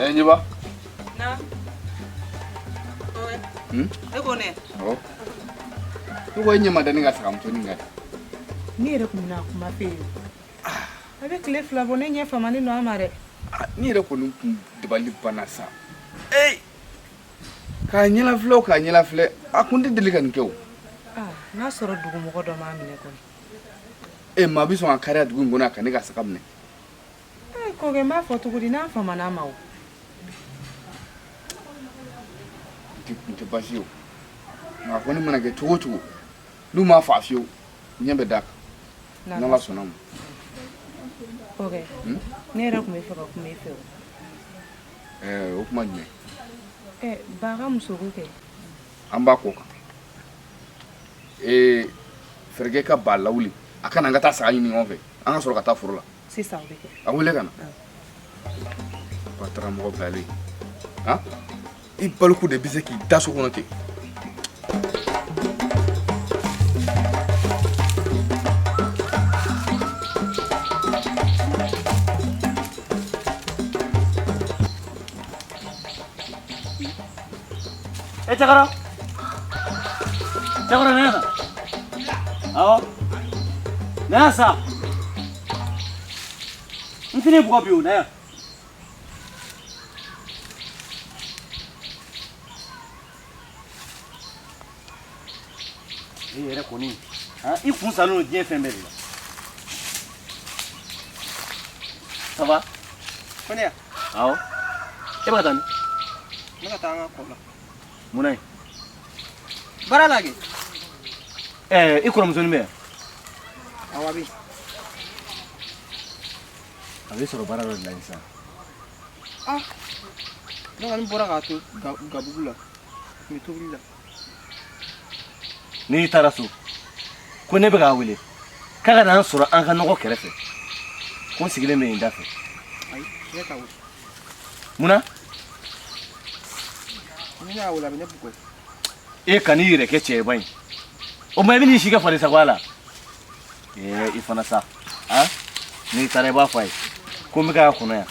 Njiba. Na. Oye. Ko ne? Oh. Ko nyima da ninga saka mutoni ngati. Ni yɛrɛ kun bɛna kuma fɛ yen. A bɛ tile fila bɔ ne ɲɛ famani nɔ a ma dɛ. Ni yɛrɛ kɔni kun dabali banna sa. K'a ɲɛlafilɛ o k'a ɲɛlafilɛ a kun tɛ deli ka nin kɛ o. N'a sɔrɔ dugumɔgɔ dɔ m'a minɛ kɔni. Maa bɛ sɔn ka kariya dugu in kɔnɔ a ka ne ka saga minɛ. Kɔkɛ n b'a fɔ cogo di n'a famana ma o. N tɛ baasi ye o. Nka kɔni mana kɛ cogo o cogo n'u m'a faa fiyewu ɲɛ bɛ d'a kan. N'Ala sɔnna ma. Kɔkɛ ne yɛrɛ tun bɛ fɛ ka kuma i fɛ o. O kuma jumɛn? Ba ka muso ko kɛ. An b'a ko kan. Fɛrɛkɛ ka ba lawuli a kana an ka taa saga ɲini ɲɔgɔn fɛ an ka sɔrɔ ka taa foro la. Sisan o bɛ kɛ. A wele ka na. Ba taara mɔgɔ bilalen i baliku de bɛ se k'i da so kɔnɔ ten. Cakara nena. Awo. Nena sa. Ntini buka biu na. Yɛrɛ kɔni i kun salen don diɲɛ fɛn bɛɛ de la. Ça va? Ko ne ya? Awɔ. E bɛ ka taa min? Ne ka taa an ka kɔ la. Munna ye? Baara la kɛ. I kɔrɔmusonin bɛ yan? Awɔ a bɛ yen. A bɛ sɔrɔ baara dɔ de la sisan. Ne kɔni bɔra k'a to gabugu la. N bɛ tobili la. N'i taara so ko ne bɛ k'a wele k'a ka na an sɔrɔ an ka nɔgɔ kɛrɛfɛ ko n sigilen bɛ yen da fɛ. Ayi ne t'a wele. Munna? Ni ne y'a wele a bɛ ne bugɔ. E ka n'i yɛrɛ kɛ cɛba in o ma i bɛ n'i si ka fari sagoya la. I fana sa n'i taara i b'a fɔ a ye ko n bɛ k'a kɔnɔ yan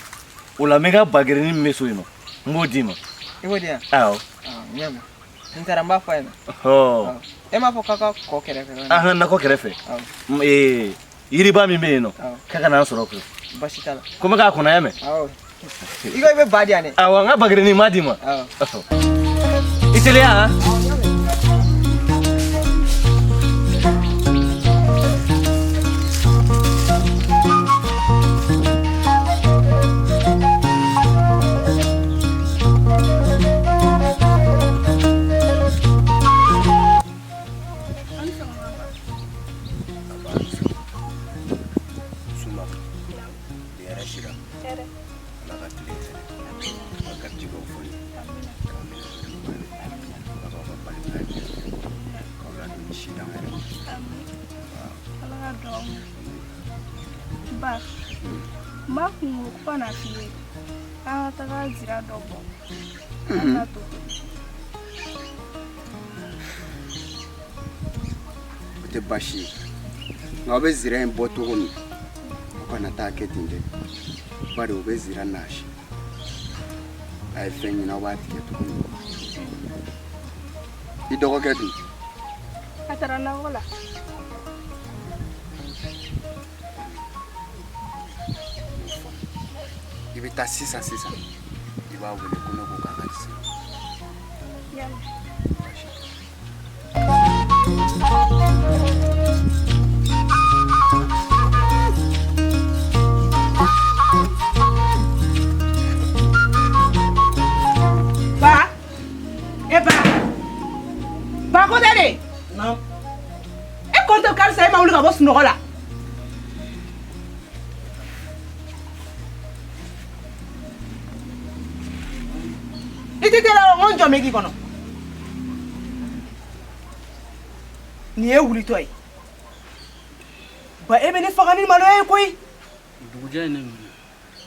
o la n bɛ ka bagɛrɛnin min bɛ so yen nɔ n b'o d'i ma. I b'o di yan? Awɔ. N y'a mɛn. N taara n b'a fɔ a ɲɛna. E m'a fɔ k'a ka kɔ kɛrɛfɛ. Nakɔ kɛrɛfɛ yiriba min bɛ yen nɔ k'a ka n'an sɔrɔ kɛ. Baasi t'a la. Ko n bɛ k'a kɔnɔ yan mɛn. Awɔ. I ko i bɛ ba di yan dɛ. Awɔ n ka bagɛrɛnin m'a d'i ma. I teliya Ba kungo kwana fiye an ka taga zira dɔ bɔ an ka to o tɛ baasi ye nka aw bɛ zira in bɔ cogo min aw kana taa kɛ ten dɛ bari o bɛ zira naasi a ye fɛn ɲini aw b'a tigɛ tuguni i dɔgɔkɛ dun a taara nakɔ la i bɛ taa sisan i b'a wele ko ne ko k'a ka se. Ba ko tɛ de? Non. E kɔntɛ karisa e ma wuli ka bɔ sunɔgɔ la. I tɛ teliya o jɔ mɛki kɔnɔ. Nin ye wulitɔ ye. Ba e bɛ ne faga ni malo ye koyi. Dugujɛ ye ne minɛ.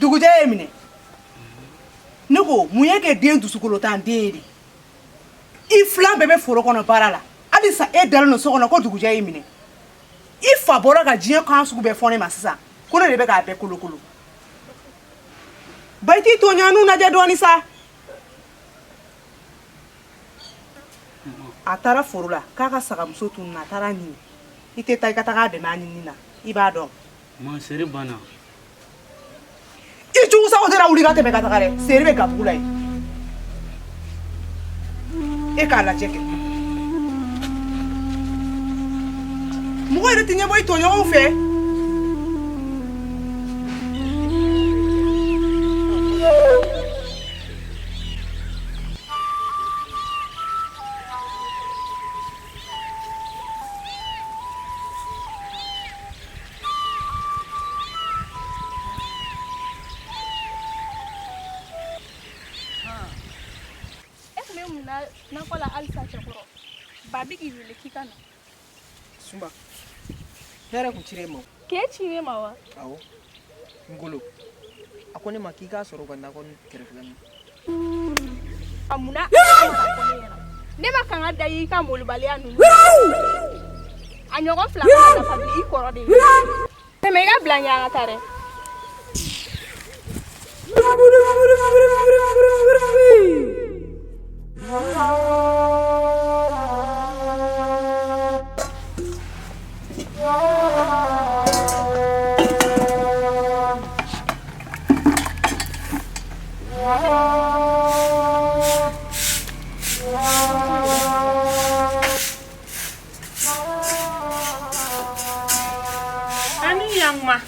Dugujɛ ye minɛ. Ne ko mun ye kɛ den dusukolo tan den ye de. I filan bɛɛ bɛ foro kɔnɔ baara la. Halisa e dalen no so kɔnɔ ko dugujɛ ye minɛ. I fa bɔra ka diɲɛ kan sugu bɛɛ fɔ ne ma sisan. Ko ne de bɛ k'a bɛɛ kolokolo. Baiti to nyanu na je doni sa. Atara forula kaka saka muso tun na tara ni. Ite tai kata ka de na ni na. Iba don. Ma seri bana. I chugu sa odera uli ka te be kata kare. Seri be ka pulai. E ka la cheke. Mo ere tinye boy to nyo fe. Nakola alisa chakoro. Babi ki wile kikana. Sumba. Hera kuchire mo. Ke chire mawa. Awo. Ngolo. Akone makika soro ganda kon kereflan. Amuna. Ne makanga dayi ka molubali anu. Anyogo fla na fabi ikoro de. Te mega blanya ngatare. Ani yang ma.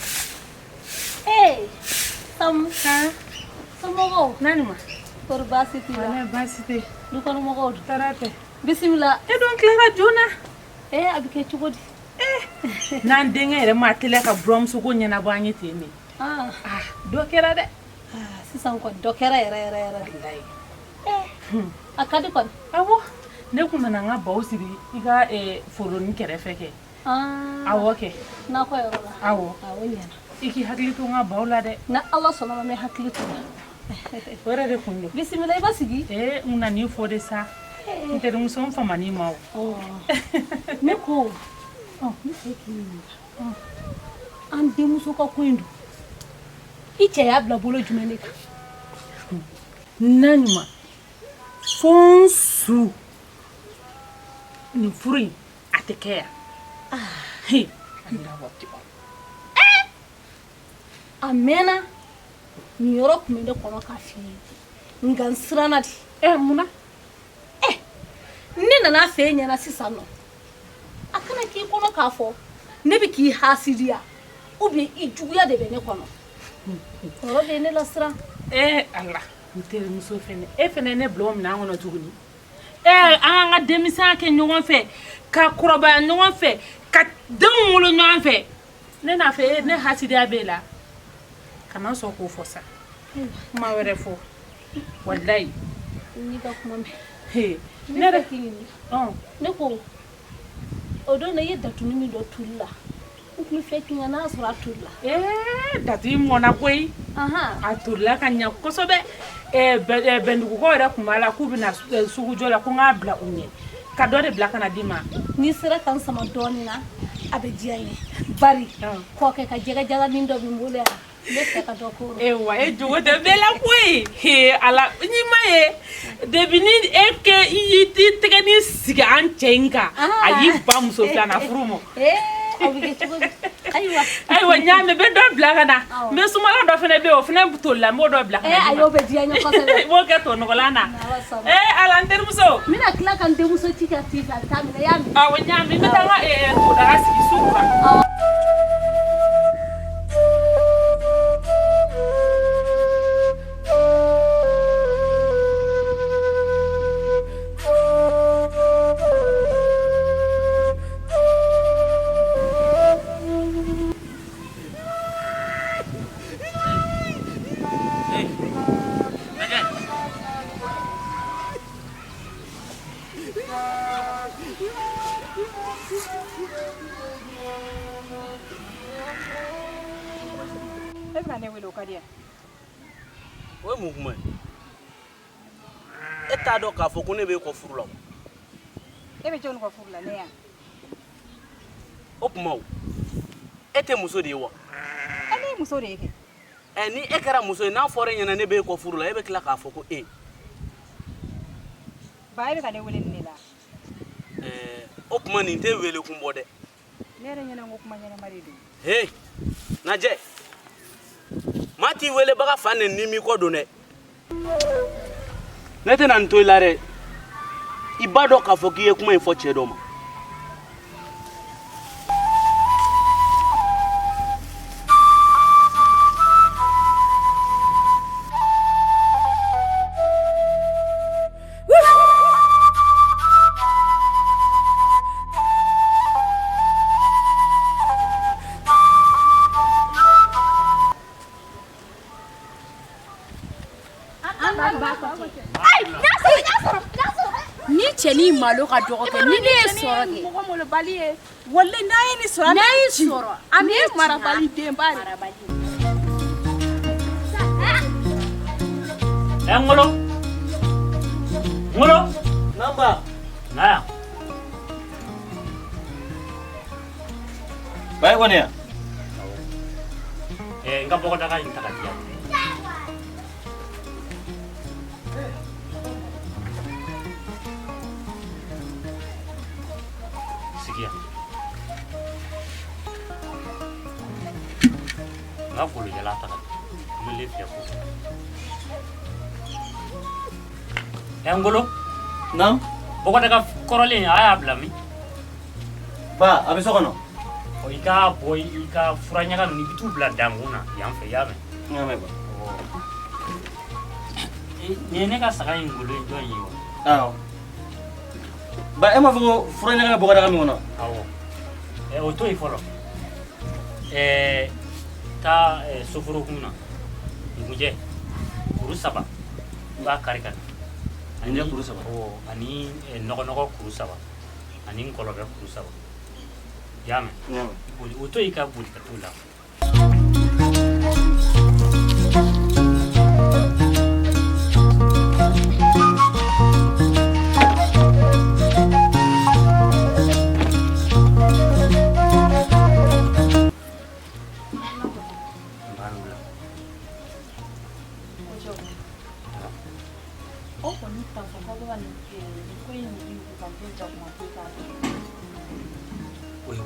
Samogo. Nani ma? Por basiti la. Wala basite. Dukono mogo. Tarate. Bismillah. E don kila jona. Abike chugodi. Nan denga ere ma tele ka brom su ko nyana ba nyete ni. Do kera de. Sisan ko do kera era. Wallahi. Akadi kon. Awo. Ne kuma na nga bawo siri iga foro ni kere feke. Awo ke. Na ko yoro la. Awo. Awo nyana. Iki hakli to nga bawo la de. Na Allah sona me hakli to. Wara de kunno. Bismillah basigi. Una ni fo de sa. Inte dum som fa mani mawo. Me ko. Me feki. An demuso ka kwendo. Iche ya bla bolo jumenika. Nanima. Fonsu. Ni furi atekea. Hey, anda wati. Amena. Ni yoro kumende kono kafi. Ngansirana di. Muna. Nina na fe nyana sisano. Akana ki kono kafo. Nebi ki hasidia. Ubi ijuya de bene kono. Oro de ne lasra. Allah. Mutere muso fene. Fene ne blom na ngono tuguni. Anga demisa ke nyongon fe. Ka kuroba nyongon fe. Ka dengolo nyongon fe. Ne na fe ne hasidia bela. Kana so ko fosa. Ma were fo. Wallahi. Ni ka kuma me. Ne da kini. Ne ko. Odo na yedda tunimi do tulla. Uklu feki ngana sura tulla. Dati mona koi. Atulla kanya kosobe. Bendugo ko era kumala kubina sugu jola ko ngabla unye. Ka do de black na dima. Ni sira kan sama doni na abejiaye. Bari. Ko ke ka jega jala nindo bi mbule. Leka ka dokoro. Ewa jogo de bela koi. Ala ni maye. De bini eke yiti tegani siga anchenga. Ayi ba muso plana frumo. Aywa nyame be do blaga na. Me sumala do fene be o fene butolla mo do blaga. Ayo be dia nya kosele. Mo ke to ngolana. Ala nter muso. Mina kila kan de muso tika tika tamina yami. Awo nyame be tanga ko daga sigi sukura. O mu kuma eta do ka fo ko ne be ko furu la Be jonu ko furu la ne ya o kuma o ete muso de wa ani muso de yake ni e kɛra muso ye n'a fɔra e ɲɛna ne b'e kɔ furu la e bɛ tila k'a fɔ ko e ba e bɛ ka ne wele nin de la o kuma nin tɛ wele kun bɔ dɛ ne yɛrɛ ɲɛna n ko kuma ɲɛnama de don he najɛ maa t'i welebaga fa nɛ nimi kɔ don dɛ ne tɛna nin to i la dɛ i b'a dɔn k'a fɔ k'i ye kuma in fɔ cɛ dɔ ma ni cɛni malo ka dɔgɔ kɛ ni ne ye sɔrɔ kɛ mɔgɔ molobali ye wale n'a ye nin sɔrɔ n'a ye sɔrɔ an bɛ marabali denba de Ngolo Ngolo namba Naya Baik kau ni ya? Enggak pokok dah kan tak dia. Sekian. Enggak perlu jalan tak. Melip dia pun. Ngolo? Nam? Pokok dah korolin ayah belami. Ba abis okono? O ika boy ika furanya kan ni bitu bla danguna yang fe ya me. Ngame ba. Ni ne ka saka ngolo njo yiwo. Ah. Ba ema fo furanya kan boka daga mi wono. Awo. O to ifolo. Ta soforo kuna. Nguje. Kuru saba. Ba karikan. Ani kuru saba. O ani nogo kuru saba. Ani ngolobe kuru saba. Yame. Nyame. Uto ika budi katula. Oye,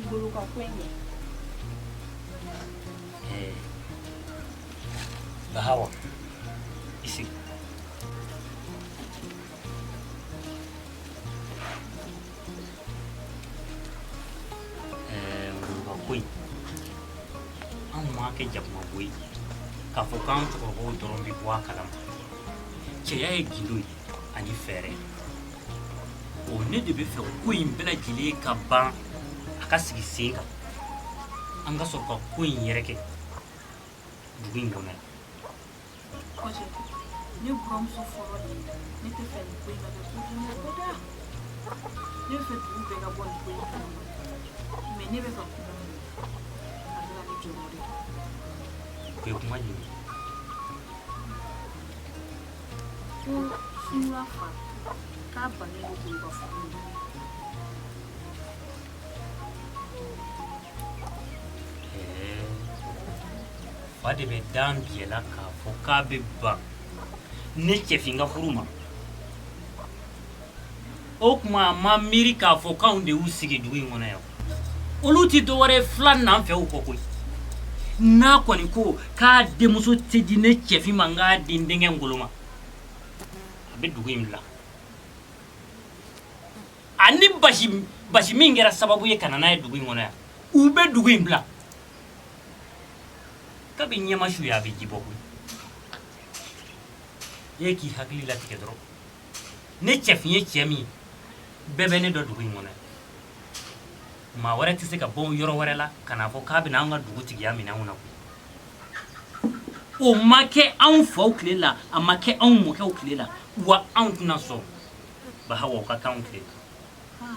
nguluka kwenye bahawa isi nguluka kwenye an ma ke jakuma boy ka fo kan to ko doron bi bo akalam cɛ ya ye gindo ye ani fɛɛrɛ o ne de bɛ fɛ ko in bɛɛ lajɛlen ka ban a ka sigi sen kan an ka sɔrɔ ka ko in yɛrɛ kɛ dugu in kɔnɔ yan. kɔsɛ ne buramuso fɔlɔ de ne tɛ fɛ nin ko in ka kɛ ko jɛnɛ bɛda ne bɛ fɛ dugu bɛɛ ka bɔ nin ko in kalama mɛ ne bɛ ka kuma min a bɛ ka ne jɔyɔrɔ de o ye kuma jumɛn ko sunura fa k'a bannen don k'u ka furu min fa de bɛ dan biyɛla k'a fɔ k'a bɛ ban ne cɛfin ka furu ma o tuma a ma miiri k'a fɔ k'anw de y'u sigi dugu in kɔnɔ yan olu tɛ dɔwɛrɛ ye fila n'an fɛ u kɔ koyi n'a kɔni ko k'a denmuso tɛ di ne cɛfin ma n k'a di n denkɛ Ngolo ma a bɛ dugu in bila ani basi min kɛra sababu ye ka na n'a ye dugu in kɔnɔ yan u bɛ dugu in bila kabi ɲɛma su ye a bɛ ji bɔ koyi e k'i hakili latigɛ dɔrɔn ne cɛfin ye cɛ min ye bɛɛ bɛ ne dɔ dugu in kɔnɔ yan maa wɛrɛ tɛ se ka bɔ yɔrɔ wɛrɛ la ka n'a fɔ k'a bɛ n'an ka dugutigiya minɛ anw na koyi o ma kɛ anw faw tile la a ma kɛ anw mɔkɛw tile la wa anw tɛna sɔn bahawa o ka k'anw tile la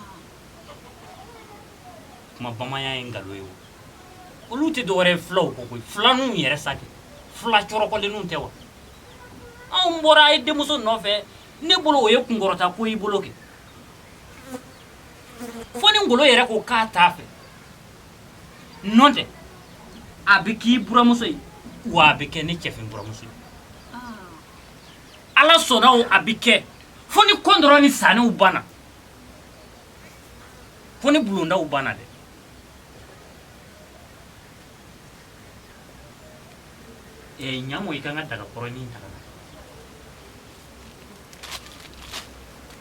kuma bamanya ye ngalon ye o olu tɛ dɔwɛrɛ ye filaw ko koyi filaninw yɛrɛ sa kɛ fila cɔrɔkɔlenninw tɛ wa anw bɔra a ye denmuso nɔfɛ ne bolo o ye kunkɔrɔta ko y'i bolo kɛ fo ni Ngolo yɛrɛ ko k'a t'a fɛ nɔ tɛ abiki buramuso wa abike ni chefin buramuso ala sona o abike foni kondoro ni sane u bana foni bulunda u bana de nyamo ikanga daga koroni daga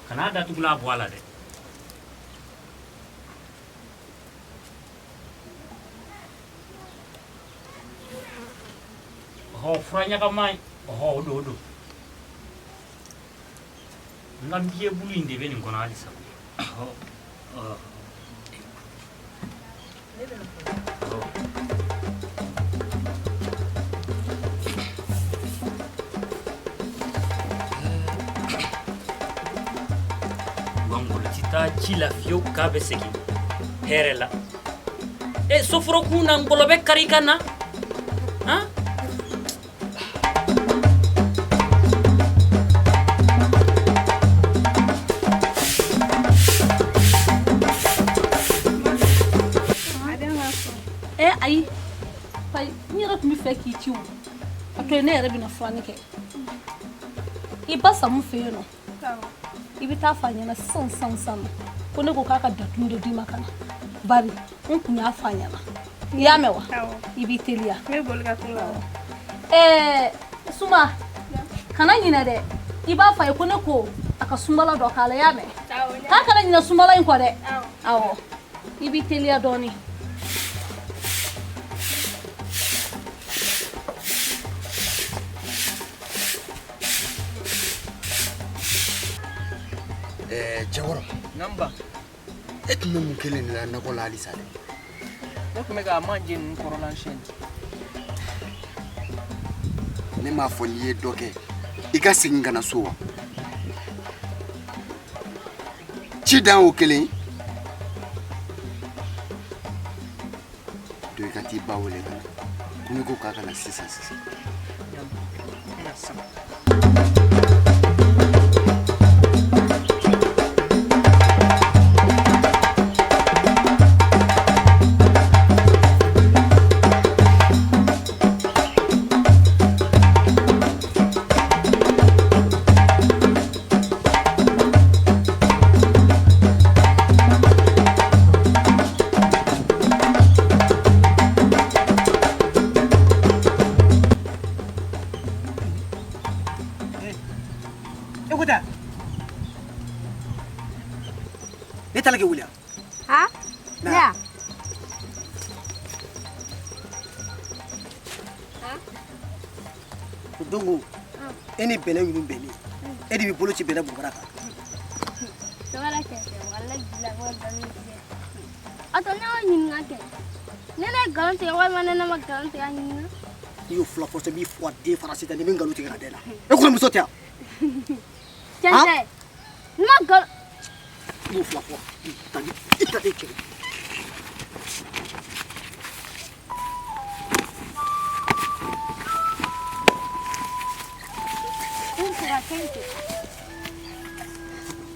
kana da tugula bwala de ho franya kamai ho do ngambie bulu inde beni ngona alisa ta chila fio kabe seki herela sofro kuna ngolobe karikana ha ai pai mira tu mi fe ki tiu ato ne re bi na fani ke ibasa mu fe no ibita fanya na san ko ne ko kaka datu do di makana bari on kunya fanya na ya mewa ibitelia me bolga tula suma kana nyina de iba fa ko ne ko aka sumala do kala ya me ka kana nyina sumala in ko de awo ibitelia doni Jawara namba etme mukele ni na ko lali sale donc mega manjin korolan shen ne ma foliye doke ika singa na so ci dan o kele do ka ti bawle kana kuni ko kaka na sisa Neta lagi William. Ha? Ya. Dungu. Ini bela minum beli. Edi bi bolo ci bela bu baraka. Tawala ke wala gila wa dani. Ato na ni ngake. Nene galante wa mana na magalante anina. Yo fla force bi fwa de farasita ni ngalo ti ga dela. E ko mi sotia. Tente. Nima gal Yo fla fwa. Ita de ke.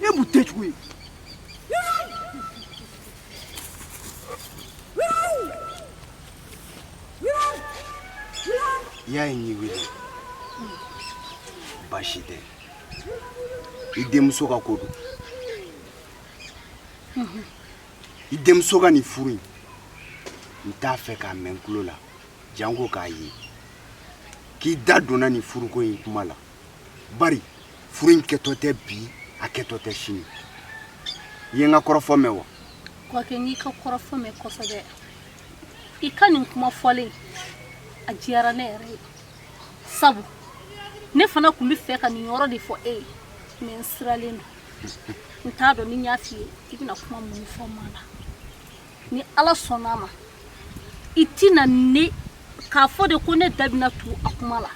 E mutete kui. Ya ni wili. Bashide. Idem soka kodu. Idem soka ni furi. Nta fe ka menkulo la. Jango ka yi. Ki dadona ni furu ko yin kuma la. Bari furin ketote bi aketote shini. Yenga korofo mewa. Kwa kenyi ka korofo me kosade. Ikani kuma fole. Ajiara nere. Sabu. Ne fana kumbi feka ni yoro de fo me nsraleno. Ntado ni nyafi ibina kuma mu fo mana. Ni ala sonama. Itina ne ka fo de ko ne dabina tu akumala.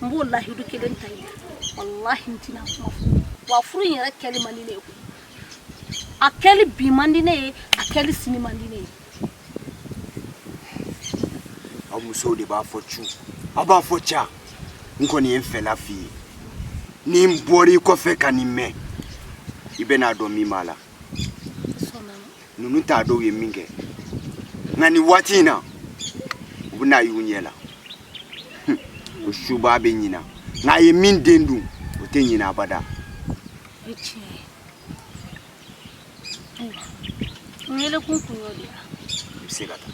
Mbo wallahi du kelen tayi. Wallahi ntina kuma wa furu yera keli manine ko. Akeli bi mandine akeli sini mandine. Amuso de ba fo chu. Aba fo cha. Nko ni enfela fi. Ni mbori ko fe kanime. Ibena do mi mala. Nunu ta do ye minge. Ngani watina. buna yunyela o shuba be nyina na ye min dendu o te nyina bada eche nyele kunkunyo dia bisigata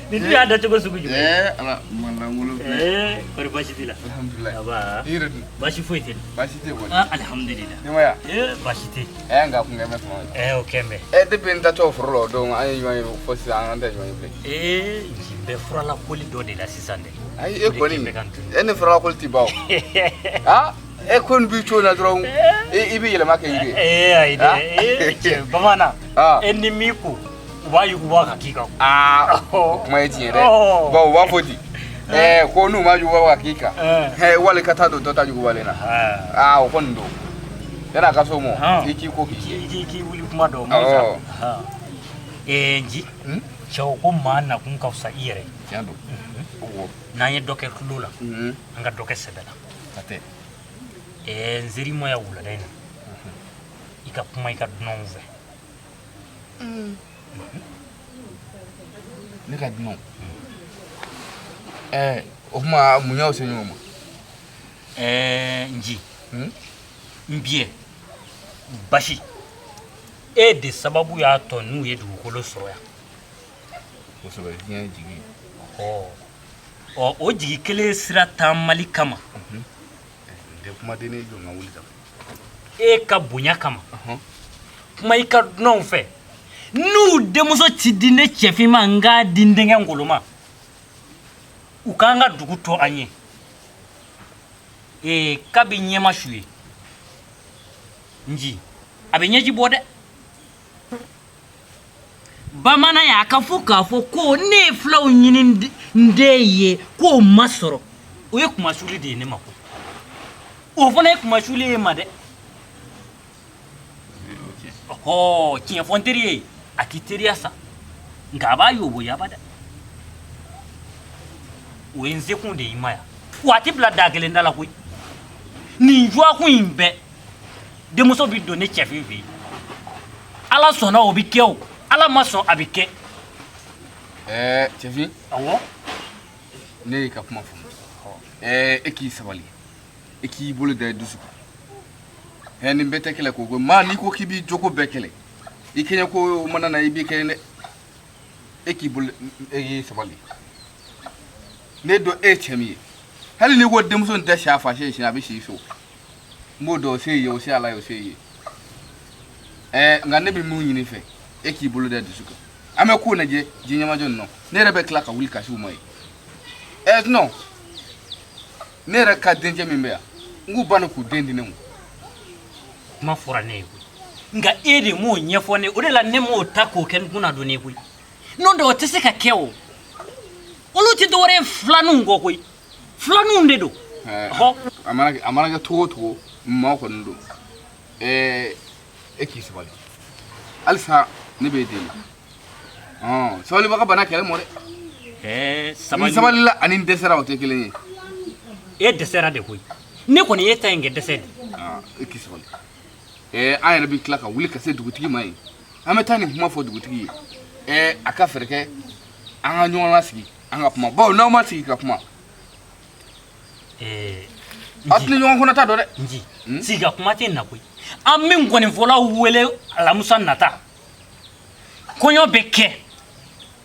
Nidi ada coba suku juga. Ala manangulu. Kori basi tila. Alhamdulillah. Aba. Ira Basi foi tila. basi te woni. Alhamdulillah. Dema ya. Basi te. Nga ku ngeme fo. Okay me. De penta to furlo do ay yoy fo si anda yoy ble. Be fura la koli do de la sisande. Ay ko ni. Ene fura koli ti bawo. Ha? Kon bi to na dron. Ibi yele make yide. Ay de. Bamana. Enimi ku. Wayu kuwa hakika. Kuma yaji re. Ba wa fodi. Ko nu ma yuwa hakika. Wale kata do ta yuwa le na. O ndo. Yana ka so mo. Iki ko iki wuli kuma do mo sa. Nji. Chaw ko mana kun kausa ire. Yando. Na ye doke kulula. Anga doke sebela. Tate. Nziri mo ya wula dena. Ika kuma ika nonve. Ne ka dino o ma munya o senyo mo nji mbie bashi de sababu ya to nu ye dugukolo soro ya o so be yen jigi o jigi kele sira tamali kama de kuma de ne jo ngawuli tam ka bunya kama kuma ika non fe nu demuso tidine chefima nga dindenge ngoloma ukanga duguto anye kabi nyema shuye nji abenyeji bode bamana ya kafuka fo ko ne flow nyini ndeye ko masoro oye kumashuli de ne mako ofona kumashuli made kinya fonterie akiteria sa ngaba yobo yabada wenze kunde imaya wati bla dagele ndala kuyi ni njwa ku imbe de muso bi donner chefivi ala sona obikeo ala maso abike chefi awo ne ka kuma fu eki sabali eki bolo da dusu ni bete kele ko ma ni ko kibi joko bekele ikenya ko mana na ibi kene ekibul sabali ne do chemi hali ni wo dem so nda shafa she abi shi so mo do se ye o se ala yo se ye ngane bi mu nyini fe ekibul da disuko ame ko na je jinyama jon no ne rebe kla ka wuli ka shi mo no ne ra ka denje mi mbe ngu bana ku dendi ne mu ma fura ne nga ede mo nyefo ne o de la ne mo tako ken kuna do ne ku no do tese ka kewo oluti do re flanu ngo ku flanu ndedo ho amana ga to ma ko ndo ekisi bali alsa ne be de sawali baka bana kele mo de sabali la anin desera o te kele desera de ku ne ko ne yeta nge desede ekisi bali ayana bi klaka wuli ka se dugutigi mai ametani kuma fo dugutigi aka ferke anga nyona sigi anga kuma bo no ma sigi ka kuma atni nyona kuna ta do de nji siga kuma te na koi amin ngoni fola wele ala musa nata konyo beke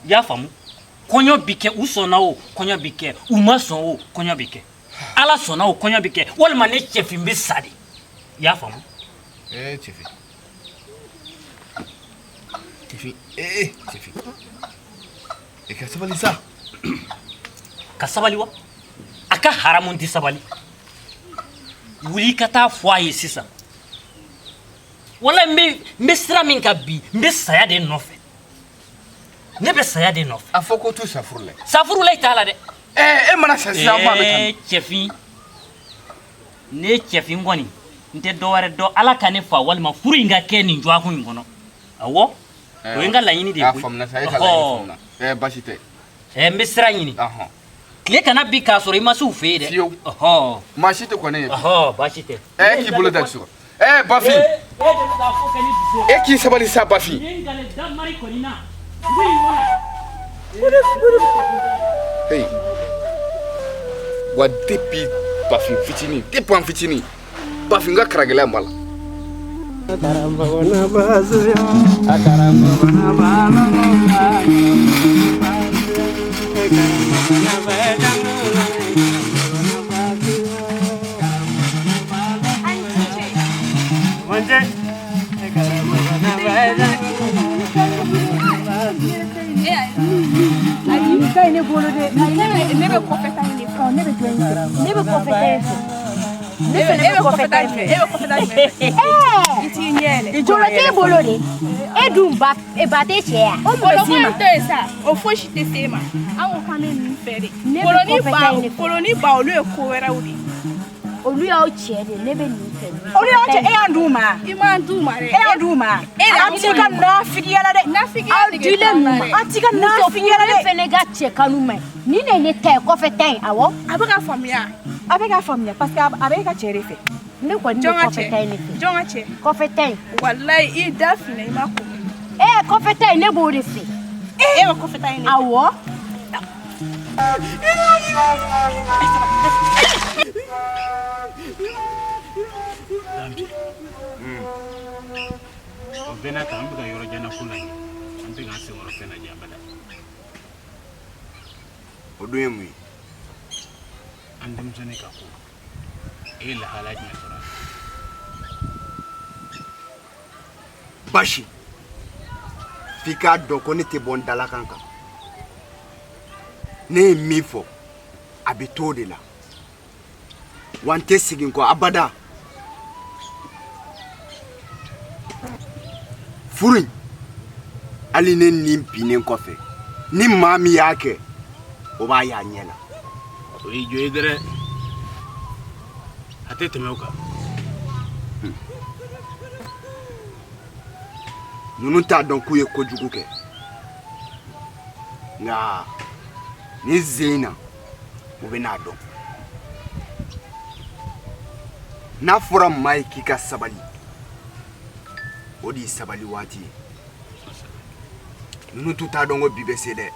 ya famu konyo bike usona o konyo bike umaso o konyo bike ala sona o konyo bike wal mane chefi mbisadi ya famu chefi chefi kasabali sa kasabali wa aka haramun ti sabali wuli kata foye sisa wala mbe sira min ka bi mbe saya de nɔfɛ ne bɛ saya de nɔfɛ a fɔ ko tu safurula safurula t'a la dɛ e mana sa sisan ma bɛ cɛfin ne cɛfin kɔni n tɛ dɔwɛrɛ dɔn ala ka ne fa walima furu in ka kɛ nin jɔako in kɔnɔ awɔ o ye n ka laɲini de ye koyi faamuya sa e ka laɲini faamuya basi tɛ n bɛ sira ɲini tile kana bi k'a sɔrɔ i ma se u fɛ yen dɛ fiyewu maa si tɛ kɔni ye baasi tɛ k'i bolo da so Bafin e k'i sabali sa Bafin hey wa depuis Bafin fitini depuis an fitini Bafin ka karagɛlɛya b'a la ne bolo de ne bɛ kɔfɛ ta ɲini fɔ ne bɛ jɔn in fɛ ne bɛ kɔfɛ ta in fɛ ne fɛnɛ bɛ kɔfɛ ta in fɛ e bɛ kɔfɛ ta in fɛ i t'i ɲɛ yɛlɛ jɔlɔ t'e bolo de e dun ba tɛ cɛ ya o mɔgɔ si ma tɛ yen sa o fosi tɛ se ma an ko k'an bɛ min fɛ de koloni ba olu ye ko wɛrɛw de olu y'aw cɛ de ne bɛ nin fɛ olu y'aw cɛ e y'an d'u ma i m'an d'u ma dɛ e y'an d'u ma an t'i ka nafigiya la dɛ aw dilen ninnu ma an t'i ka nafigiya la dɛ muso fɛnɛ ka cɛ kanu ma ni ne ne ta ye kɔfɛ ta in awɔ a bɛ ka faamuya parce que a bɛ e ka cɛ de fɛ ne kɔni bɛ kɔfɛ ta in de fɛ jɔn ka cɛ kɔfɛ ta in walayi i da finna i ma ko kɔfɛ ta in ne b'o de fɛ e bɛ kɔfɛ ta in de fɛ awɔ o bɛɛ n'a kan an bɛ ka yɔrɔ jan ko la an tɛ k'an sen yɔrɔ fɛn lajɛ abada o dun ye mun ye an denmisɛnnin ka ko e ye lahala jumɛn sɔrɔ basi f'i k'a dɔn ko ne tɛ bɔ n dalakan kan ne ye min fɔ a bɛ to o de la wa n tɛ segin kɔ abada furu in hali ne nin binnen kɔfɛ ni maa min y'a kɛ o b'a y'a ɲɛ la o y'i jɔ ye dɛrɛ a tɛ tɛmɛ o kan ninnu t'a dɔn k'u ye kojugu kɛ nka ni zen na u bɛ n'a dɔn n'a fɔra maa ye k'i ka sabali o de ye sabali waati ye ninnu tun t'a dɔn ko bi bɛ se dɛ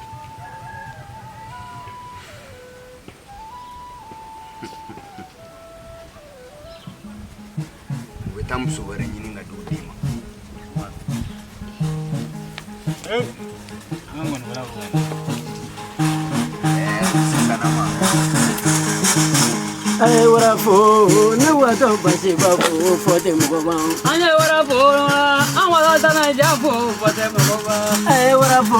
u bɛ taa muso wɛrɛ ɲini ka di o den ma Aye wara fo ne wato basi ba fo fote mɔgɔ ban. Aye wara fo an wala tana ja fo fote mɔgɔ ban. Aye wara fo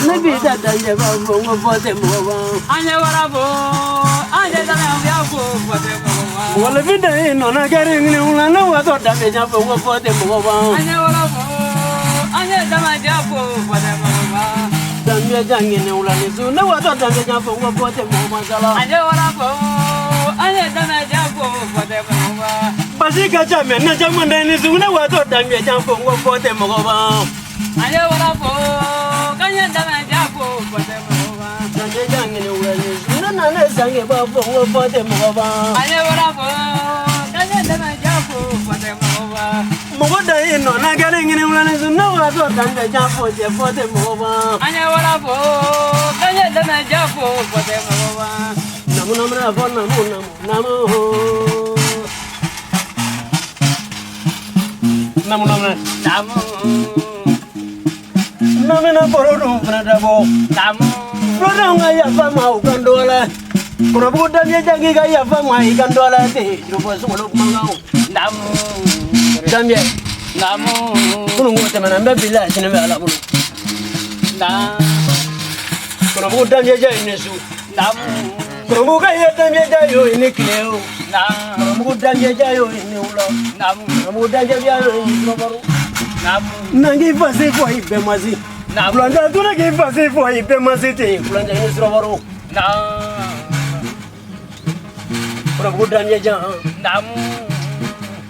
ne bi ta danje ba fo ko fote mɔgɔ ban. Aye wara fo an je tana ja fo fote mɔgɔ ban. Wala bi da in nona gari ni wala ne wato da be ja fo ko fote mɔgɔ ban. Aye wara fo an je tana ja fo fote mɔgɔ ban. Dambe jangene wala ni su ne wato da be ja fo ko fote mɔgɔ ban sala. Aye wara fo ane dana jampo fote mogoba basi ka jame na jamanda ni zune wato dambe jampo ngo fote mogoba ane wala fo kanya dana jampo fote mogoba dambe jangi ni wala zune na ne sange ba fo ngo fote mogoba ane wala fo kanya dana jampo fote mogoba mogoda ino na gare ngini wala zune wato dambe jampo fote mogoba ane wala fo kanya dana jampo fote mogoba Namuna for Namuna Borodum Fradabo Rodanga Yafama Gandola Probuda Yagiga Yafama Gandola you was one of Mangao Damie Namu Kurutan and Baby Lash in a Valley Probuda Yaginesu Namu Promuga yeta myeja yo inikileo. Promuga danje jayo ni ulo. Namu danje jayo ni ulo. Nangi fasi fo ibe mazi. Kulanja tuna ki fasi fo ibe mazi te. Kulanja ni srovaro. Kora bu danje jan.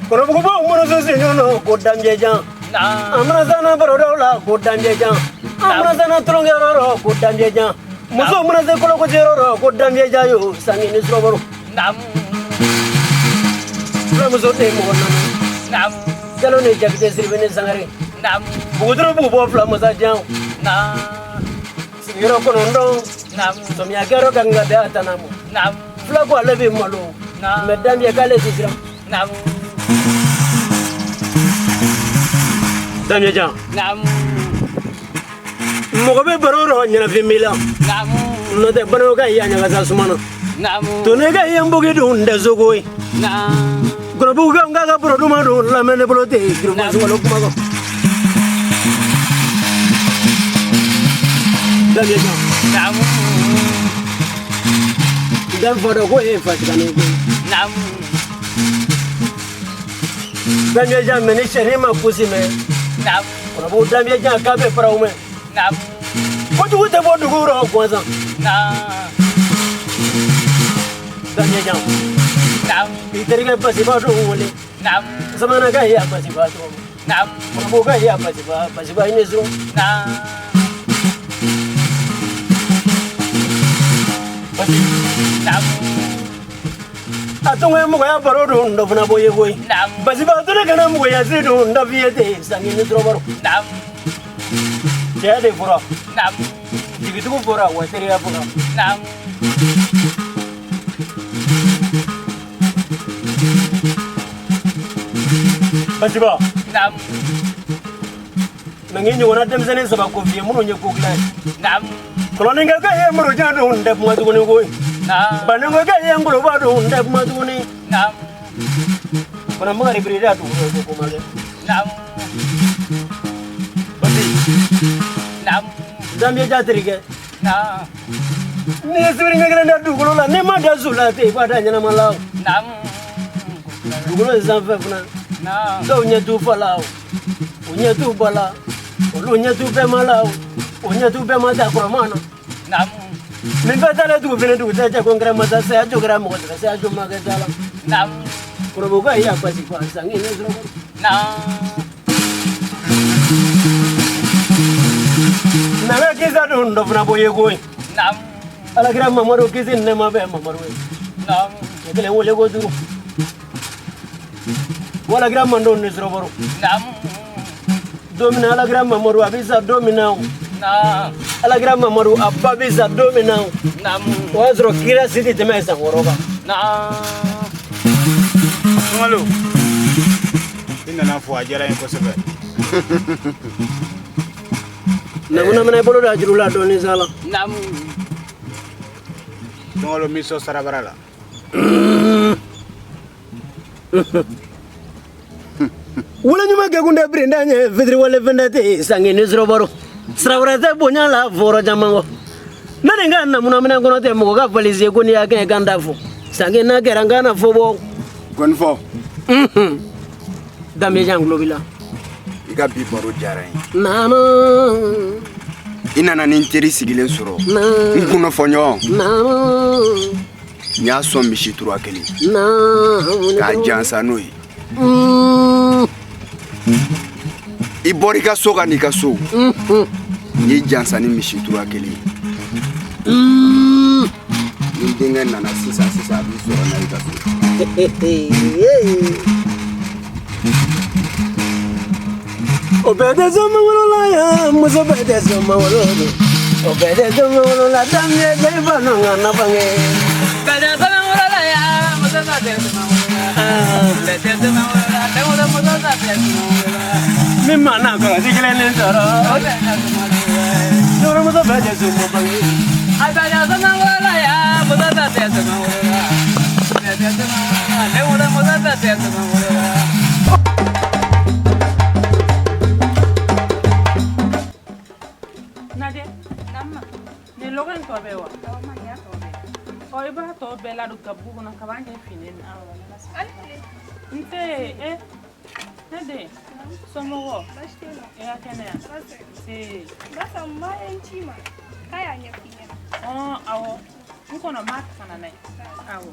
Kora bu bo umro so sinyono ko danje jan. Amra sana barola ko danje jan. Amra sana tulongero ko danje jan. Muso umra se kolo ko jero ko danje jayo sangi ni srovaro. Muso te mo na. Jalo ne jabite sirvene sangare. Budro bu bo fla musa jan. Sigiro ko nondo. So mi agero kanga be atanamu. Fla ko lebe malo. Madame ya kale sisira. Damya jan. Mo be baroro nyana fimila. No te bano ga ya nyanga sa sumana. To ne ga yambugi dunde zogoi. Kono buga ngaga produma do la mene blote kiruma zolo kuma ko. Damya jan. Dan fodo ko e fatikane ko. Damya jan meni sherima kusime. Kono bu damya jan ka be paraume. Ko tu te bodu guro kwanza. Damya jan. Iterike pasi bado wole. Zamana ga ya pasi bado. Kono ga ya pasi ba inezo. Atungwe mo ya barodo ndo buna boye boy. Pasi ba to kana mo ya zido ndo viete sangi ni drobaro. Jade fura. Digitu fura wa teriya fura. Pasi ba. Nangi wona dem zane saba ko fiye muno nye ko klan. Koloninga ka ye muro jado ndo mo tuguni goy. Banango ka ye ngulo bado ndo mo tuguni. Kona mangari brida tu ko male. Damya jatrike. Ni suringa granda dugulo la ne ma da zula te bada nyana malaw. Dugulo zanfa funa. Do nya tu falao. Unya tu bala. Ulunya tu be malaw. Unya tu be mata kwa mana. Min fatale tu vene tu taja kongra mata sa jo gra mo sa jo magatala. Kuro boga ya pasi kwa sangi ne zro. Nawe kiza ndo funa boye goy. Ala gra mamaro kizin ne mabe mamaro. Kele wole go duru. Wala gra mando ne zro boro. Domina ala gra mamaro abisa domina. Ala gra mamaro abisa domina. Wazro kira siti temesa ngoroba. Malo. Ina na fo ajara en ko sebe. Namuna mana bolo da jurula doni sala. Malo miso sarabarala. Wala nyuma ke kunde brinda nye fitri wale vendete sangi ni zrobaro. Srabrate bonya la foro jamango. Nadenga namuna mana kono te mo ga valize koni ya ke gandafo. Sangi na kerangana fobo. Gonfo. Damya jan globila. Iga bi baro jaray. Nana. Inana ninteri sigilen soro. Nkuno fonyo. Nana. Nya so mishi turu akeli. Nana. Ka jansa noyi. Ibori ka so ka ni ka so. Ni jansa ni mishi turu akeli. Ni dinga nana sisa bi soro na ika so. Obede zoma wolola ya muso bede zoma wololo. Obede zoma wolola damye jeba no ngana bange. Bede zoma wolola ya muso bede zoma wolola. Bede zoma wolola demola muso bede zoma wolola. Mimma na ko digile ne toro. Doro muso bede zoma bange. Abaya zoma wolola ya muso bede zoma wolola. Bede zoma wolola demola muso bede zoma wolola. Nadia, ni logan to bewa. O iba to bela do gabu na kabanje fini na. Nte Nede. Somo. Kene. Si. Basa mayenchi ma. Kaya nyefine. Awo. Nko na mat kana nai. Awo.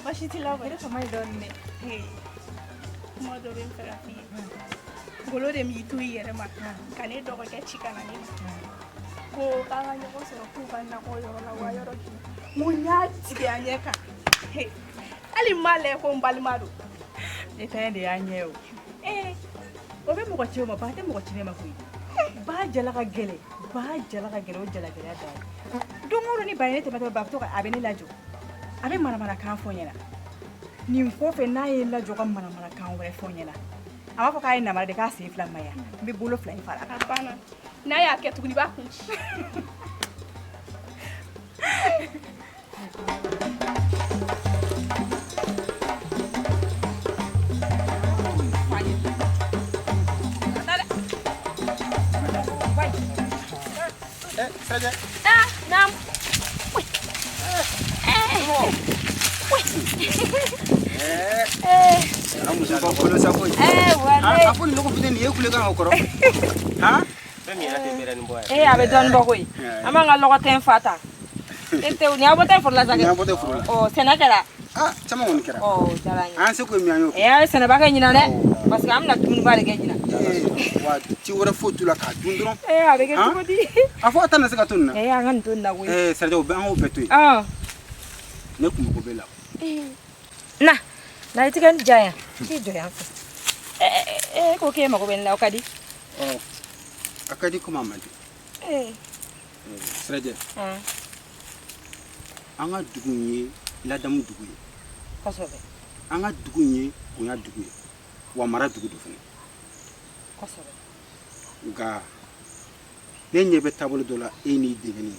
Bashiti lava. Ele kama idonne. Hey. Modo ben terapi. Golo de mi tu yere ma. Kane dogo ke chikana ni. Ko kanga nyoko so ku banda ko yoro la wa yoro ki. Munya tige anyeka. Hey. Ali male ko mbali madu. Etende anyeo. Obe mo ko choma ba te mo ko chinema ku. Ba jala ka gele. Ba jala ka gele o jala gele da. Dongoro ni bayene te mata ba to ka abeni lajo. Abe mana kan fo nyena. Ni mfo fe na ye lajo ka mana kan wore fo nyena. Ama fo kai na mara de ka se fla maya. Mbe bolo fla ifara. Hapana. Na ya ke tukuni ba kunchi. Saja. Nam. Kamu suka kolo sako. Wale. Apa ni loko fiteni ye kule kan okoro? Ha? Femi ate mera ni boy. Abe don boy. Amanga loko ten fata. Ete ni abote for la zage. Ni abote for la. Oh, senakera. Chama woni kera. Oh, jalanya. An se ko mi anyo. Sena ba nyina ne. Parce que amna tun ba de nyina. Wa ti wora fotu la ka dundro. Abe ke ko di. Afo atana se ka tunna. Angan tunna we. Serjo be an o betu. Ne kuma ko bela. Na itikan jaya. Ki joya. Ko ke ma ko ben la okadi. Akadi ko mamadi. Serjo. Anga dugunye ladamu dugunye. Kosobe. Anga dugunye kunya dugunye. Wa mara dugu do fene. Kosobe. Ga nenye be tabolo dola eni deveni.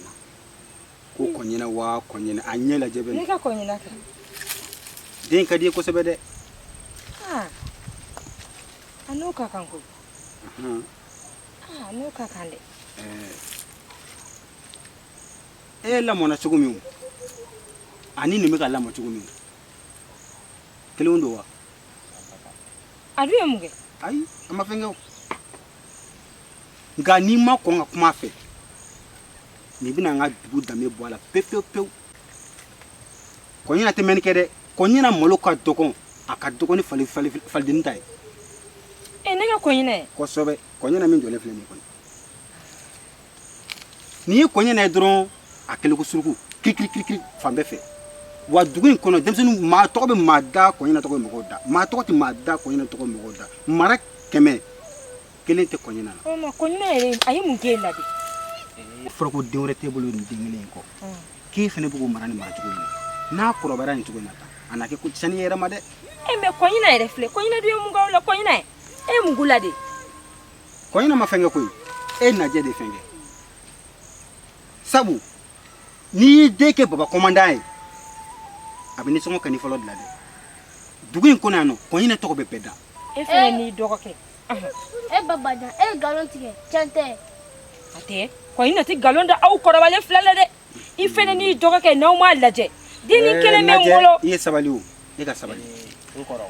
Ko konyena wa konyena anyela jebe. Ni ka konyena ka. Den kadi ko sebe de. Anu ka kanko. Anu ka kande. La mona chugumi. Ani ni meka la mo chugumi. Kele undo wa. Adu emuge. Ai, amafenga. Nga ni ma ko nga kuma fe. Ni bina nga dugu dame boala pepe. Konyina te men kede. Konyina molo ka dokon. Aka dokon fali dintai. Nega konyina. Ko sobe, konyina min jole flemi kon. Ni konyina dron akele ko surku. Krik fambe fe. Wa dugu in kono demsenu ma to be mada konyina to ko mogoda. Ma to ti mada konyina to ko mogoda. Mara keme. Kelen te konyina. Ma konyina ere ayi mun ke ladi. Froko deure tebulu ndingile ko. Ki fene bugo marani mara tugo ni. Na ko robara ni tugo nata. Anake ko tsani yera made. Me konyina ere fle. Konyina du mun gawla konyina. Mun gulade. Konyina mafenge ko. Na je de fenge. Sabu. Ni deke baba commandant. Abini songo kani follow de. Dugu in kona no. Konyina to ko be peda. Fene ni dokoke. Baba da galon tike. Chante. Ate. Konyina ti galon da au korobale flala de. Ifene ni dokoke no ma laje. Dini kele me ngolo. Iye sabali o. Ega sabali. Nkoro.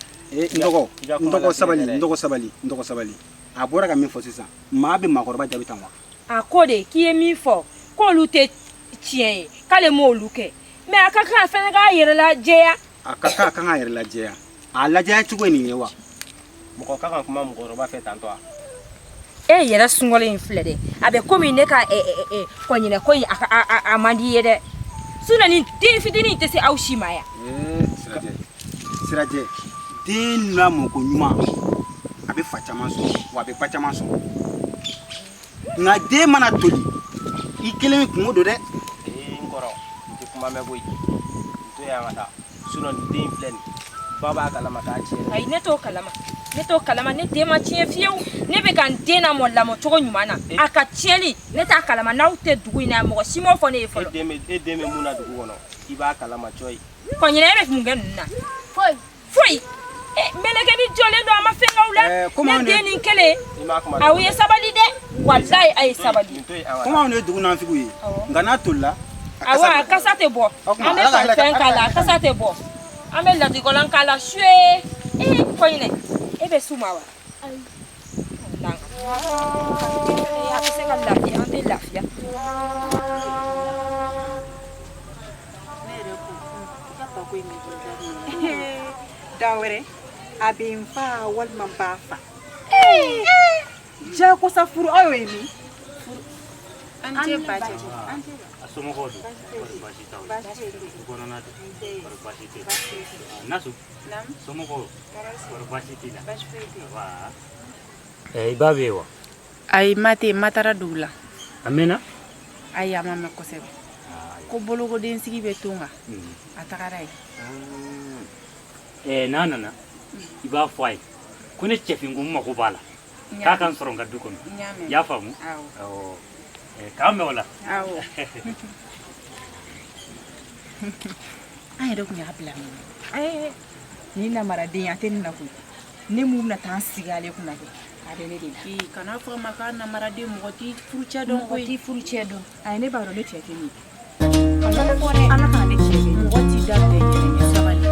Ndoko sabali. Abora ka min fo sisa. Ma be makoroba jabi tanwa. Akode ki e mi fo. Ko lu te tien. Kale mo luke. Me akaka fene ga yere la jeya. Akaka kan yere la jeya. Ala jeya chugo ni yewa. Moko kaka kuma mukoroba fe tanto a. Yere sungole inflede. Abe komi ne ka konyina koyi amandi yede. Suna ni defidini te se aushima ya. Siraje. Den na mo ko nyuma. Abe fachaman so, wa be fachaman so. Na de mana toli. Ikele mi kungo do de. Nkoro. Ti kuma me boy. To ya ngata. Suna den flen. Baba kalama ka chi. Ai ne to kalama ne de ma chi fiu. Ne be kan de na mo la mo to nyuma na. Aka chieli ne ta kalama na ute dugu ina mo simo fo ne fo. Edeme muna dugu wono. Iba kalama choi. Konyina ebe fungen na. Foi. Meleke ni jole do ama fenga ula. Ne de ni kele. Awu ye sabali de. wallahi ay sabali Comment on est dugu nan figu ye ngana tolla awa kasa te bo ame fa fen kala kasa te bo ame la di golan kala shwe koine ebe sumawa ay ya kese kala ya ande lafia dawre abin fa wal man bafa ja ko safuru ayo mi ante baje ante asomo ko do bashi taw ko nana do bashi te nasu nam somo ko bashi te la wa babe wa ay mate matara dula amena ay amama ko sebe ko bolo ko den sigi be tunga atakarai nana iba fay ko ne chefi ngum mako bala ka kan soronga dukon ya famu aw kame wala aw ay do kunya habla ay ni na maradin aten na ku ni mu na tan sigale kuna ke adene de ki kana fa maka na maradin mo ti furucha don ko ti furucha don ay ne ba ro ne cheke ni kana fore ana ka ne cheke mo ti da de ni sabali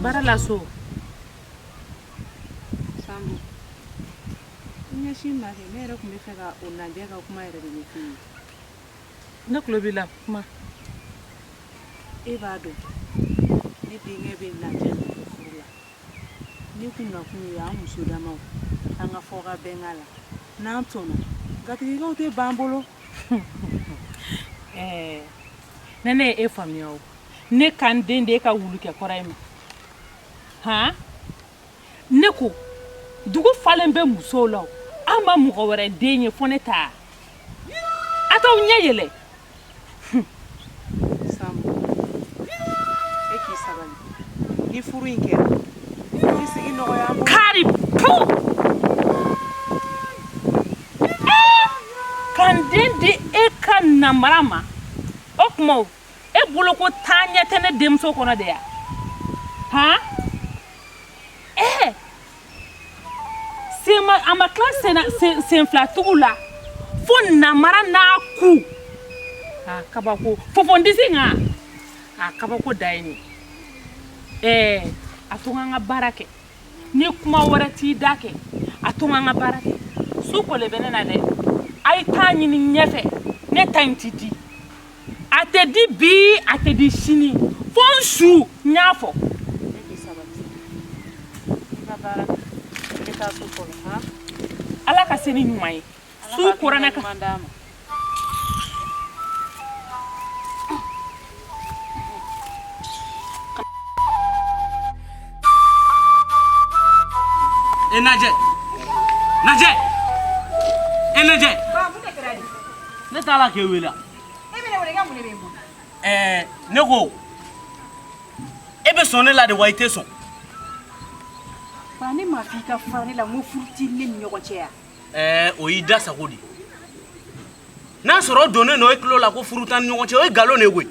bara la so sambu nya shima ke mera kumefika unandeka kuma ere de na klobila kuma evado ni dinge be na jeni fula ni kunga kunya musuda mawo anga foga bengala na mtono gati ga ute bambolo nene e famio ne kan dende ka wulu ke koraima ha ne ko dugu falen be muso la ama mugo were denye foneta ata unyele sambu eki sabali ni furu inkera ni sigi no ya mo kari pu kan dende e kan namarama okmo e bolo ko tanya tene demso kono de ya ha sema ama classe na sen flatula fo namara na ku kabako fo ndisinga kabako daini atunga nga barake ni kuma warati dake atunga nga barake su ko le benena de ay tanyi ni nyefe ne tantiti ate di bi ate di shini fonsu nyafo ala ka seni nyumai su korana ka Naje ba mu de kradi ne tala ke wela ebe ne wele ga mu ne be mbu ne ko ebe sonne la de waite son fani ma fi ka fani la mu furti ni nyogo cheya o yi da sagodi na soro donné no eklo la ko furutan nyogo che o galo ne we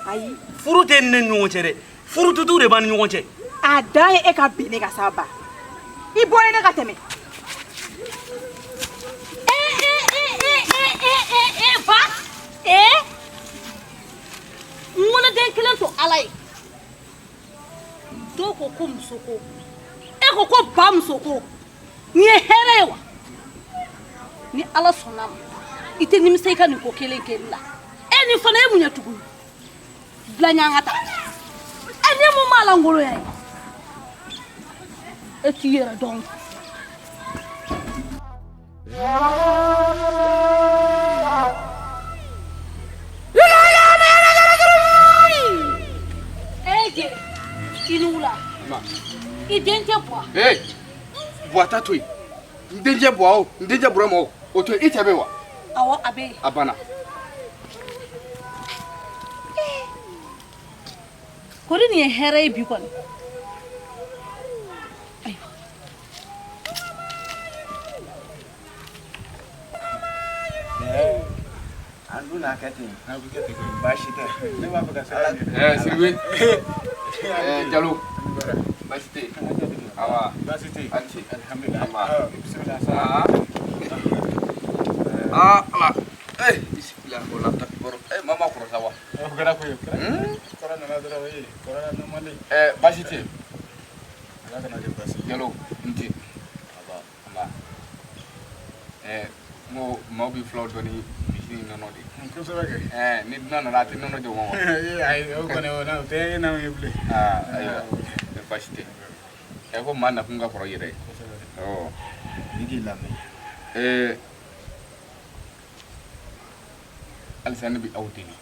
ayi furute ne nyogo che de furutu tu de ban nyogo che ada e ka bine ka saba ibone ne ka teme ba ngona den kilen to alai do ko ko musoko ko ba musoko ni herewa ni ala sonam ite ni miseka ni ko kelen kella eni fana e munya tugu blanya ngata eni mo mala ngolo yayi e tiyera donc I den tɛ bɔ. Hey, bɔ ta to yen. N denkɛ bɔ o, n denkɛ bɔra ma o. O to yen, I cɛ bɛ yen wa? Awɔ, a bɛ yen. A banna. Kori nin ye hɛrɛ ye bi kɔni. An dun n'a kɛ ten. Baasi tɛ. Ne b'a fɛ ka sara. Siribe. Jalo. Baasi tɛ yen. Awa. Baasi tɛ yen. A ni ce. Alhamdulilah. Bisimila. Ala. Bismillah. Wala takbir. Mama kɔrɔ sa wa? O kɛra ko ye. Kɔrɔ nana dɔrɔn o ye. Kɔrɔ na mali. Baasi tɛ yen. Ala kana kɛ baasi. Jalo. N ce. Aba. Mo maaw bɛ fulaw dɔn ni misi nɔnɔ de. Kosɛbɛ kɛ. Ni dunan nana a tɛ nɔnɔ di o ma wa? Ayi o kɔni o tɛ e n'anw ye bilen. Ayiwa. Baasi tɛ. Ko maa nakun ka kɔrɔ yɛrɛ ye. Ni k'i lamɛn. Halisa ne bɛ aw deli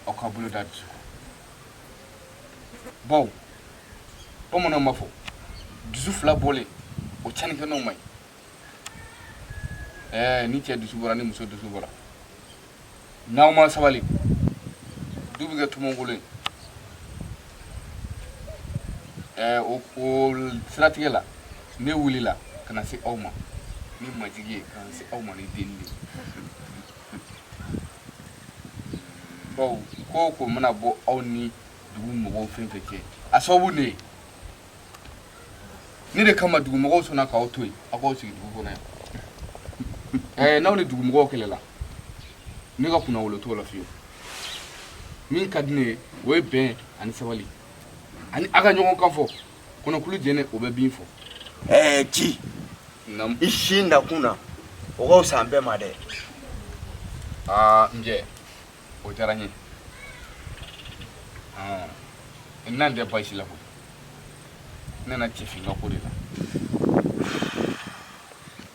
aw ka bolo da dusu baw bamananw b'a fɔ dusu fila bɔlen o cɛnnikɛnɛw man ɲi ni cɛ dusu bɔra ni muso dusu bɔra n'aw ma sabali du bɛ kɛ tumunkolo ye o siratigɛ la ne wulila ka na se aw ma ni majigi ye ka na se aw ma ni denni de baw ko mana bɔ aw ni dugu mɔgɔw fɛn fɛn cɛ a sababu ne ye ne de kama dugu mɔgɔw sɔnna k'aw to yen aw k'aw sigi dugu kɔnɔ yan n'aw ni dugu mɔgɔw kɛlɛla ne ka kunna wolo t'o la fiyewu min ka di ne ye o ye bɛn ani sabali ani a ka ɲɔgɔn kan fɔ kɔnɔkulu jɛnɛ o bɛ bin fɔ ci i si nakun na o ka fisa an bɛɛ ma dɛ. n jɛ o diyara n ye n'an tɛ baasi la koyi ne na cɛfinka ko de la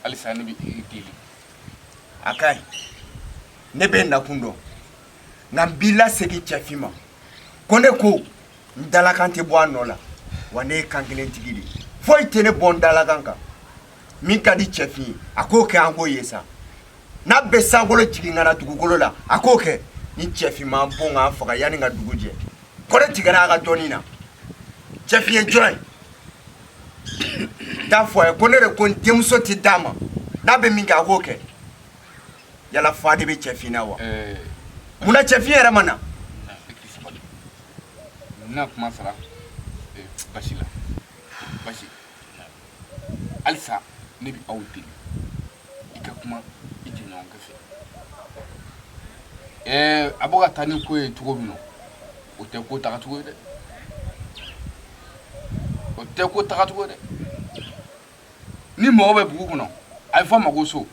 halisa ne bɛ i deli a ka ɲi ne bɛ nakun dɔn nka n b'i lasegin cɛfin ma ko ne ko n dalakan tɛ bɔ a nɔ la wa ne ye kan kelen tigi de ye foyi tɛ ne bɔ n dalakan kan min ka di cɛfin ye a k'o kɛ an k'o ye sa n'a bɛ sankolo jigin ka na dugukolo la a k'o kɛ ni cɛfin m'an bon k'an faga yanni ka dugu jɛ ko ne tigɛra a ka dɔnni na cɛfin ye jɔn ye t'a fɔ a ye ko ne de ko n denmuso tɛ d'a ma n'a bɛ min kɛ a k'o kɛ yala fa de bɛ cɛfin na wa munna cɛfin yɛrɛ ma na. n na kuma sara basi la basi halisa ne bɛ aw deli i ka kuma i jɛɲɔgɔnkɛ fɛ a bɔ ka taa ni ko ye cogo min na o tɛ ko tagacogo ye dɛ o tɛ ko tagacogo ye dɛ ni mɔgɔ bɛ bugu kɔnɔ a bɛ fɔ a ma ko so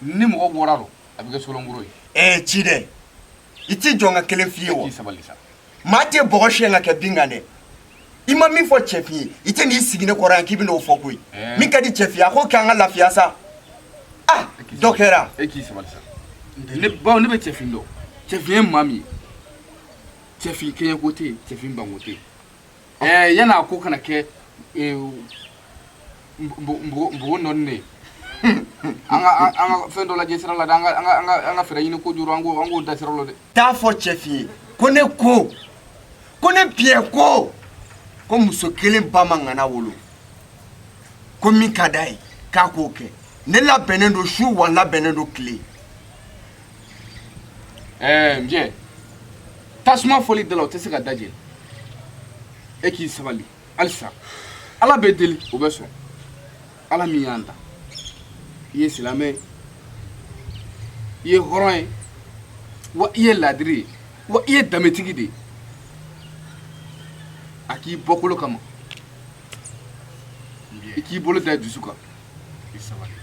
ni mɔgɔ bɔra lo a bɛ kɛ solongoro ye. Ci dɛ i tɛ jɔn ka kelen f'i ye wa. k'i sabali sa. maa tɛ bɔgɔ siyɛn ka kɛ bin kan dɛ i ma min fɔ cɛfin ye i tɛ n'i sigi ne kɔrɔ yan k'i bɛ n'o fɔ koyi min ka di cɛfin ye a k'o kɛ an ka lafiya sa dɔ kɛra. e k'i sabali sa ne bawo ne bɛ cɛfin dɔn cɛfin ye maa min ye cɛfin kɛɲɛko tɛ yen cɛfin banko tɛ yen yanni a ko kana kɛ npogo nɔni de ye an ka fɛn dɔ lajɛ sira la dɛ an ka fɛɛrɛ ɲini kojugu an k'o da sira la dɛ. t'a fɔ cɛfin ye ko ne biɲɛ ko muso kelen ba ma ŋana wolo ko min ka d'a ye k'a k'o kɛ ne labɛnnen don su wa n labɛnnen don tile. n jɛ tasuma fɔli da la o tɛ se ka da jɛ e k'i sabali halisa ala bɛ deli o bɛ sɔn ala min y'an ta i ye silamɛ ye i ye hɔrɔn ye wa i ye laadiri ye wa i ye danbetigi de ye a k'i bɔkolo kama i k'i bolo da dusu kan i sabali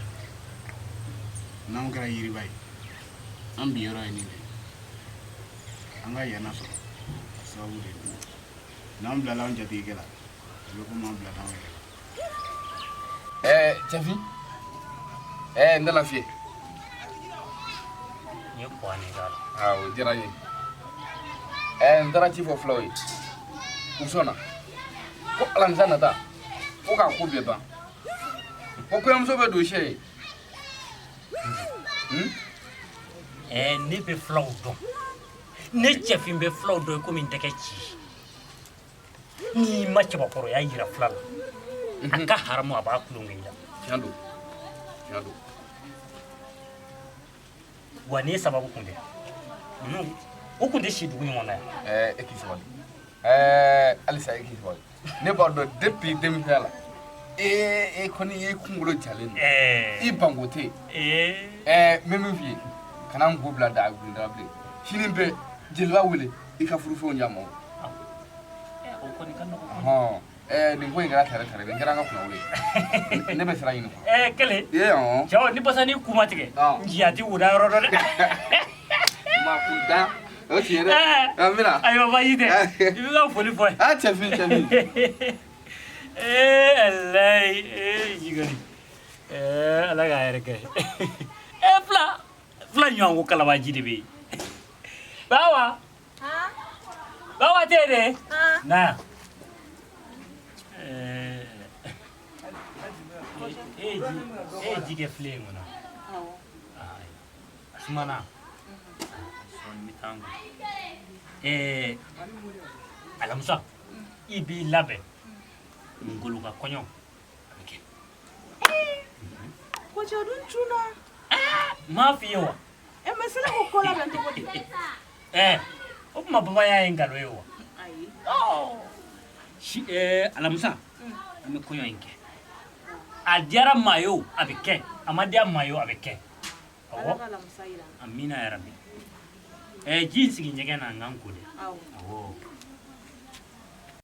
n'anw kɛra yiriba ye an bi yɔrɔ ye nin de ye an ka yana sɔrɔ a sababu de don n'an bilala an jatigikɛ la a bɛ komi an bilala an yɛrɛ la. cɛfin ndala fie ni ko ani gala aw jiraye ndara ci fo floy usona ko alam sanata ko ka ko be ba ko ko am so be do she ne be flow do ne chefin be flow do ko min take ci ni mace ba koro ya yira flala aka haramu aba kulunga ida yando wane sababu kunde ukunde shi dugu nyona ekiswali alisa ekiswali ne ba do depuis 2000 koni e kungulo challenge i bangote meme vie kana ngobla da gundable shinimbe jelwa wule ikafuru fo nyamo o koni kan no ni boy ngara tare ngara nga kuna we ne be sira yinu kele yo ni bosa ni kumatige njiati uda rodo ma kuda o tiere amira ayo ba yide ibi ga foli boy chefi Allah jigani ala ga erke fla nyongo kala ba jide be bawa tede na jige flame na asmana son mitango alamusa ibi labe ngulu ka konyo ko jadun chuna ma fiwa mesela ko kola bante ko o ma baba ya engalo yewa ai shi alamusa ame konyo inke adiara mayo abike amadia mayo abike awo amina ya rabbi jinsi ginyega na ngankude awo